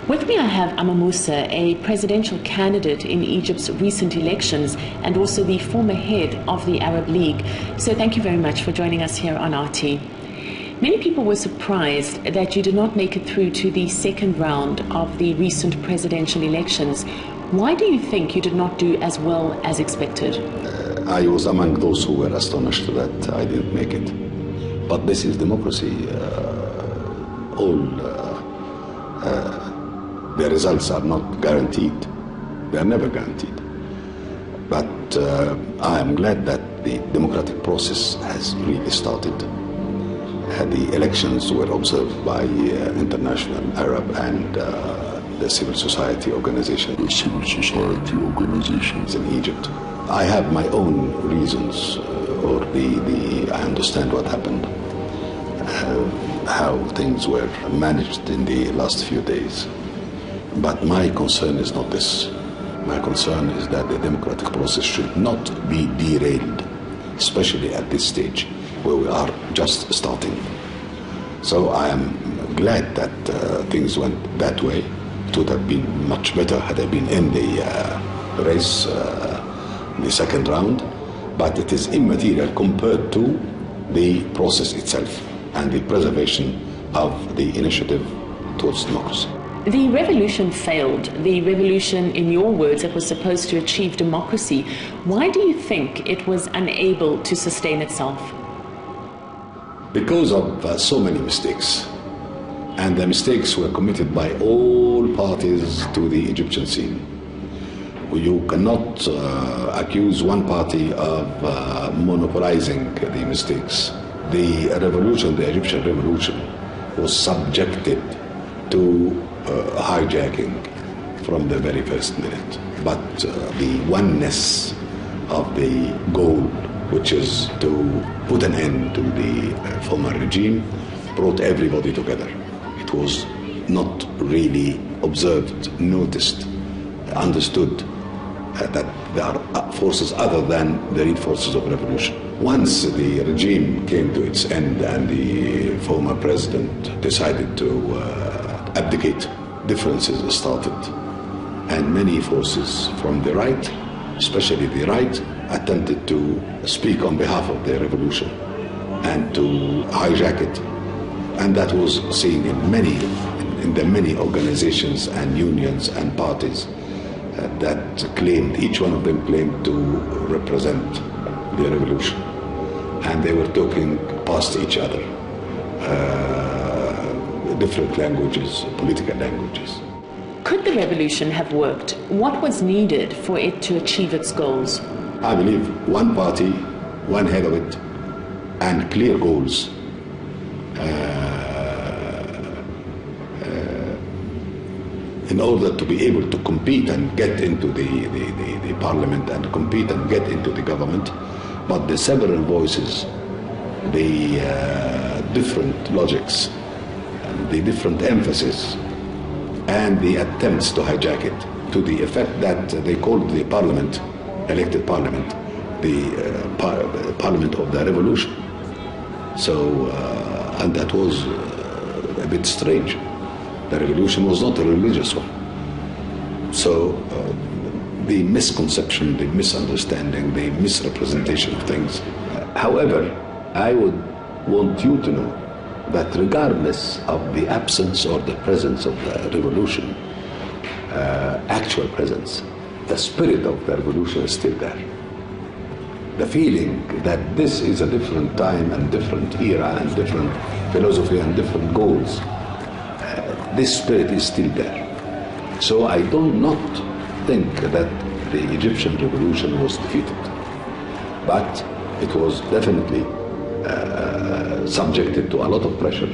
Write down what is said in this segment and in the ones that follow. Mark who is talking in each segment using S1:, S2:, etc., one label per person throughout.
S1: With me I have Amr Moussa, a presidential candidate in Egypt's recent elections and also the former head of the Arab League. So thank you very much for joining us here on RT. Many people were surprised that you did not make it through to the second round of the recent presidential elections. Why do you think you did not do as well as expected?
S2: I was among those who were astonished that I didn't make it. But this is democracy. The results are not guaranteed. They are never guaranteed. But I am glad that the democratic process has really started. The elections were observed by international Arab and the civil society organizations. In Egypt. I have my own reasons, I understand what happened, how things were managed in the last few days. But my concern is not this. My concern is that the democratic process should not be derailed, especially at this stage where we are just starting. So I am glad that things went that way. It would have been much better had I been in the race, the second round, but it is immaterial compared to the process itself and the preservation of the initiative towards democracy.
S1: The revolution failed. The revolution, in your words, that was supposed to achieve democracy. Why do you think it was unable to sustain itself?
S2: Because of so many mistakes. And the mistakes were committed by all parties to the Egyptian scene. You cannot accuse one party of monopolizing the mistakes. The revolution, the Egyptian revolution, was subjected to hijacking from the very first minute. But the oneness of the goal, which is to put an end to the former regime, brought everybody together. It was not really observed, noticed, understood that there are forces other than the real forces of revolution. Once the regime came to its end and the former president decided to abdicate, differences started. And many forces from the right, especially the right, attempted to speak on behalf of the revolution and to hijack it. And that was seen in the many organizations and unions and parties that claimed, each one of them claimed to represent the revolution. And they were talking past each other, different languages, political languages.
S1: Could the revolution have worked? What was needed for it to achieve its goals?
S2: I believe one party, one head of it, and clear goals. In order to be able to compete and get into the parliament and compete and get into the government, but the several voices, the different logics, the different emphasis, and the attempts to hijack it, to the effect that they called the parliament, elected parliament, the parliament of the revolution. So, and that was a bit strange. The revolution was not a religious one. So the misconception, the misunderstanding, the misrepresentation of things. However, I would want you to know that regardless of the absence or the presence of the revolution, actual presence, the spirit of the revolution is still there. The feeling that this is a different time and different era and different philosophy and different goals, this spirit is still there. So I do not think that the Egyptian revolution was defeated, but it was definitely subjected to a lot of pressure,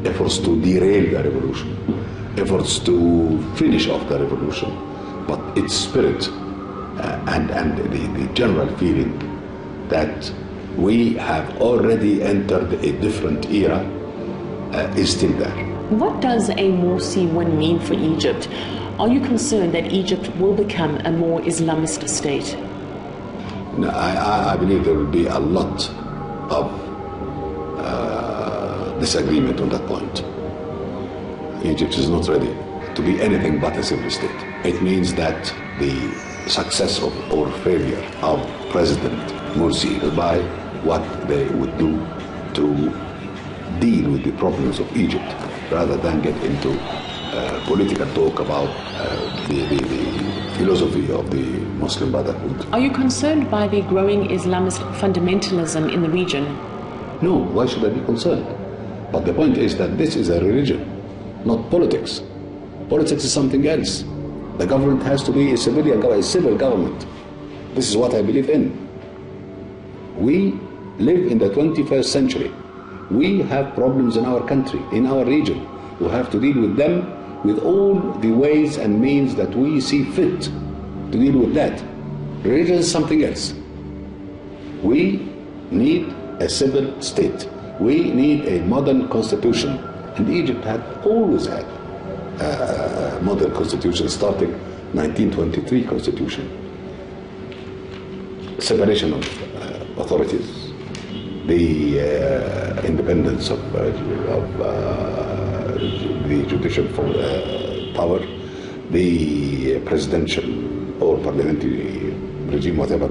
S2: efforts to derail the revolution, efforts to finish off the revolution, but its spirit and the general feeling that we have already entered a different era is still there.
S1: What does a Morsi win mean for Egypt? Are you concerned that Egypt will become a more Islamist state?
S2: No, I believe there will be a lot of disagreement on that point. Egypt is not ready to to be anything but a civil state. It means that the success or failure of President Morsi is by what they would do to deal with the problems of Egypt, rather than get into political talk about the philosophy of the Muslim Brotherhood.
S1: Are you concerned by the growing Islamist fundamentalism in the region?
S2: No, why should I be concerned? But the point is that this is a religion, not politics. Politics is something else. The government has to be a civil government. This is what I believe in. We live in the 21st century. We have problems in our country, in our region. We have to deal with them with all the ways and means that we see fit to deal with that. Religion is something else. We need a civil state. We need a modern constitution. And Egypt had always had a modern constitution, starting 1923 constitution. Separation of authorities, the independence of the judicial power, the presidential or parliamentary regime, whatever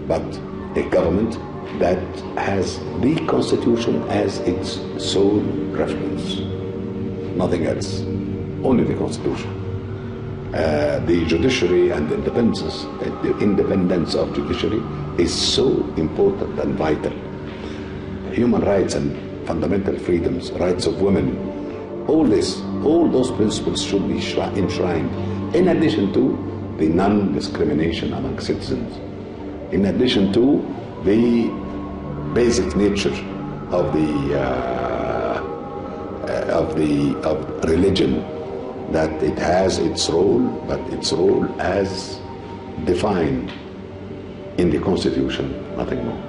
S2: but a government that has the constitution as its sole reference, nothing else, only the constitution. The judiciary and the independence of judiciary is so important and vital. Human rights and fundamental freedoms, rights of women, all those principles should be enshrined, in addition to the non-discrimination among citizens, in addition to the basic nature of religion, that it has its role, but its role as defined in the Constitution, nothing more.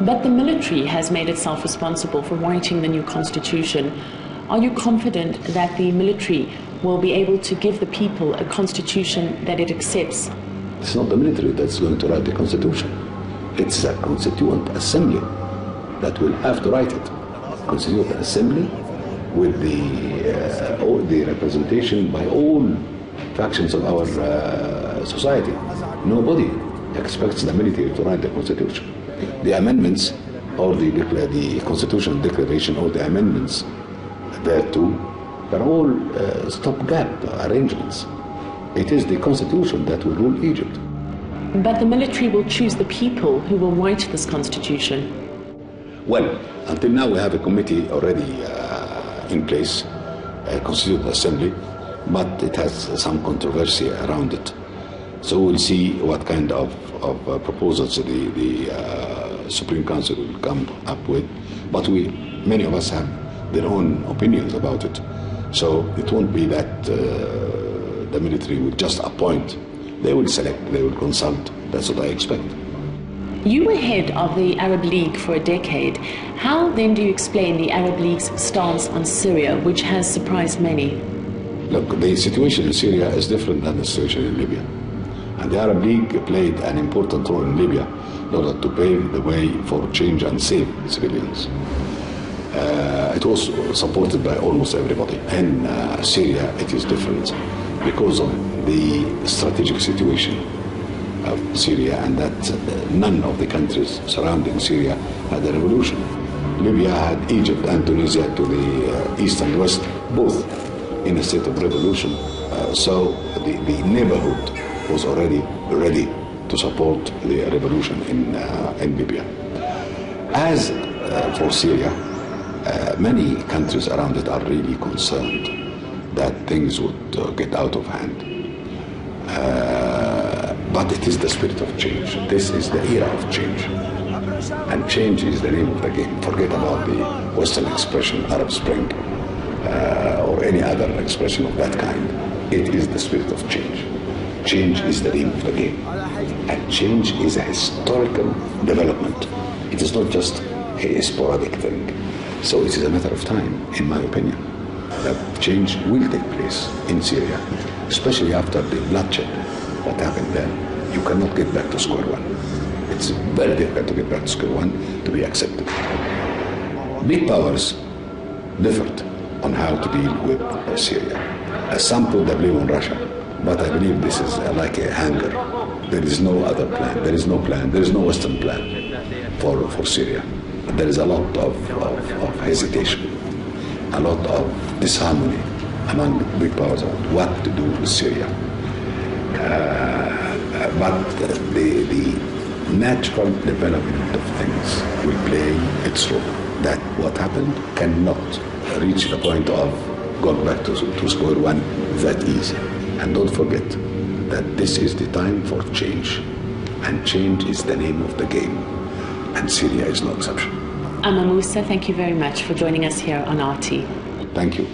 S1: But the military has made itself responsible for writing the new constitution. Are you confident that the military will be able to give the people a constitution that it accepts?
S2: It's not the military that's going to write the constitution. It's a constituent assembly that will have to write it. Constituent assembly with the representation by all factions of our society. Nobody expects the military to write the constitution. The amendments or the constitutional declaration or the amendments thereto are all stopgap arrangements. It is the constitution that will rule Egypt.
S1: But the military will choose the people who will write this constitution.
S2: Well, until now we have a committee already in place, a constituent assembly, but it has some controversy around it. So we'll see what kind of proposals the Supreme Council will come up with. But many of us have their own opinions about it. So it won't be that the military will just appoint. They will select, they will consult. That's what I expect.
S1: You were head of the Arab League for a decade. How then do you explain the Arab League's stance on Syria, which has surprised many?
S2: Look, the situation in Syria is different than the situation in Libya. And the Arab League played an important role in Libya in order to pave the way for change and save civilians. It was supported by almost everybody. In Syria, it is different because of the strategic situation of Syria, and that none of the countries surrounding Syria had a revolution. Libya had Egypt and Tunisia to the east and west, both in a state of revolution. So the neighborhood was already ready to support the revolution in Libya. As for Syria, many countries around it are really concerned that things would get out of hand. But it is the spirit of change. This is the era of change. And change is the name of the game. Forget about the Western expression, Arab Spring, or any other expression of that kind. It is the spirit of change. Change is the name of the game. And change is a historical development. It is not just a sporadic thing. So it is a matter of time, in my opinion, that change will take place in Syria, especially after the bloodshed that happened there. You cannot get back to square one. It's very difficult to get back to square one to be accepted. Big powers differed on how to deal with Syria. Some put the blame on Russia, but I believe this is like a hanger. There is no other plan. There is no plan. There is no Western plan for Syria. There is a lot of hesitation, a lot of disharmony among big powers about what to do with Syria. But the natural development of things will play its role. That what happened cannot reach the point of going back to square one that easy. And don't forget that this is the time for change. And change is the name of the game. And Syria is no exception.
S1: Amr Moussa, thank you very much for joining us here on RT.
S2: Thank you.